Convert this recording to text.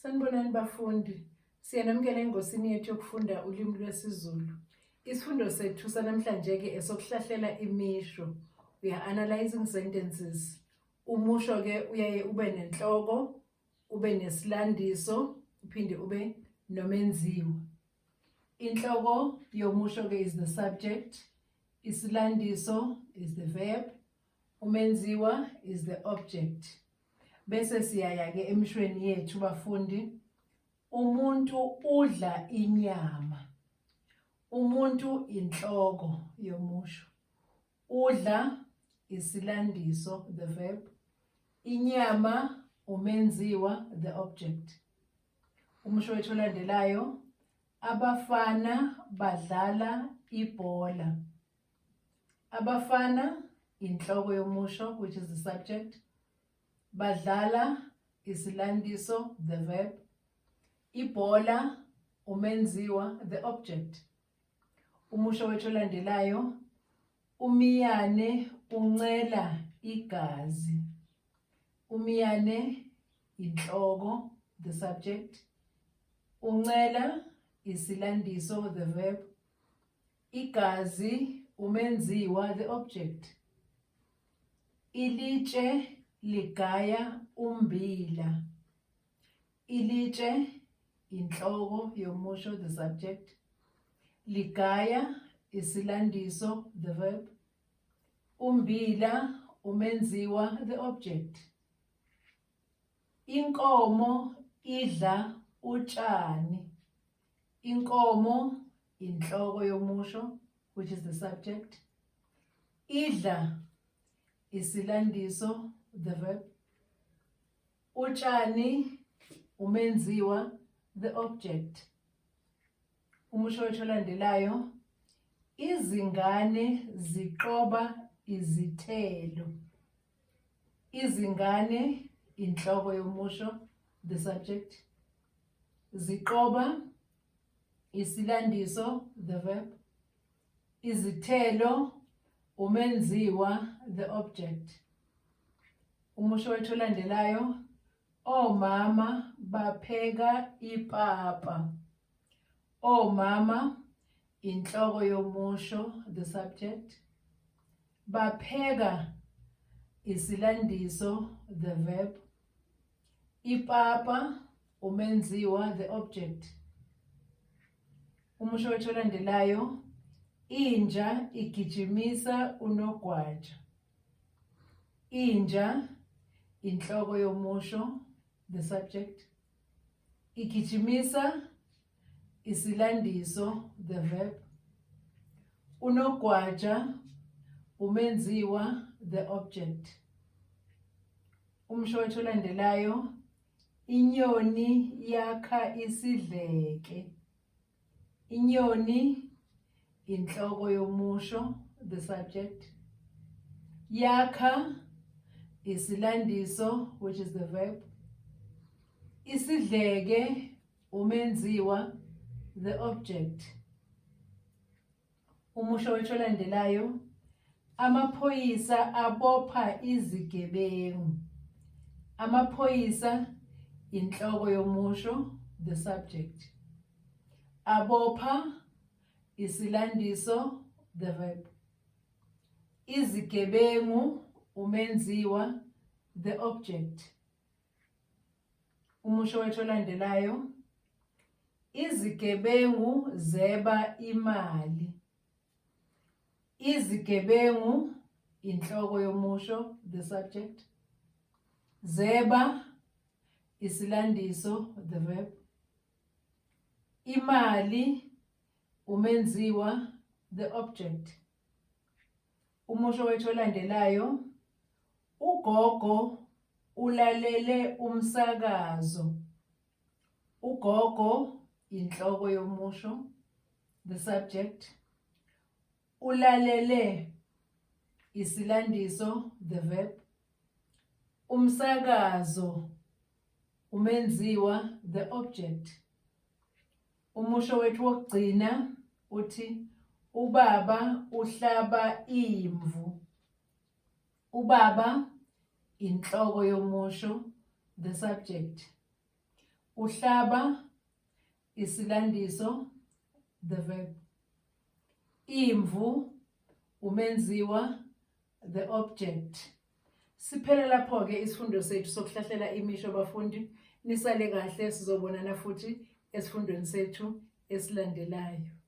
Sanibonani bafundi, siyanamukela engosini yethu yokufunda ulimi lwesiZulu. Isifundo sethu sanamhlanje-ke esokuhlahlela imisho. We are analyzing sentences. Umusho-ke uyaye ube nenhloko, ube nesilandiso, uphinde ube nomenziwa. Inhloko yomusho-ke is the subject, isilandiso is the verb, umenziwa is the object. Bese siyaya-ke emishweni yethu bafundi. Umuntu udla inyama. Umuntu inhloko yomusho. Udla isilandiso, the verb. Inyama umenziwa, the object. Umusho wethu olandelayo. Abafana badlala ibhola. Abafana inhloko yomusho, which is the subject. Badlala isilandiso, the verb. Ibhola umenziwa, the object. Umusho wethu olandelayo. Umiyane uncela igazi. Umiyane inhloko, the subject. Uncela isilandiso, the verb. Igazi umenziwa, the object. Ilitshe ligaya umbila. Ilitshe inhloko yomusho, the subject. Ligaya isilandiso, the verb. Umbila umenziwa, the object. Inkomo idla utshani. Inkomo inhloko yomusho, which is the subject. Idla isilandiso, the verb. Utshani umenziwa, the object. Umusho wethu olandelayo. Izingane ziqoba izithelo. Izingane inhloko yomusho, the subject. Ziqoba isilandiso, the verb. Izithelo umenziwa, the object. Umusho wethu olandelayo. Omama bapheka ipapa. Omama inhloko yomusho, the subject. Bapheka isilandiso, the verb. Ipapa umenziwa, the object. Umusho wethu olandelayo. Inja igijimisa unogwaja. Inja inhloko yomusho, the subject. Igijimisa isilandiso, the verb. Unogwaja umenziwa, the object. Umusho wethu olandelayo. Inyoni yakha isidleke. Inyoni inhloko yomusho, the subject. Yakha isilandiso, which is the verb. Isidleke umenziwa, the object. Umusho wethu olandelayo. Amaphoyisa abopha izigebengu. Amaphoyisa inhloko yomusho, the subject. Abopha isilandiso, the verb. Izigebengu umenziwa, the object. Umusho wethu olandelayo. Izigebengu zeba imali. Izigebengu inhloko yomusho, the subject. Zeba isilandiso, the verb. Imali umenziwa, the object. Umusho wethu olandelayo. Ugogo ulalele umsakazo. Ugogo inhloko yomusho, the subject. Ulalele isilandiso, the verb. Umsakazo umenziwa, the object. Umusho wethu wokugcina uthi. Ubaba uhlaba imvu. Ubaba inhloko yomusho, the subject. Uhlaba, isilandiso, the verb. Imvu, umenziwa, the object. Siphele lapho-ke isifundo sethu sokuhlahlela imisho bafundi. Nisale kahle, sizobonana futhi esifundweni sethu esilandelayo.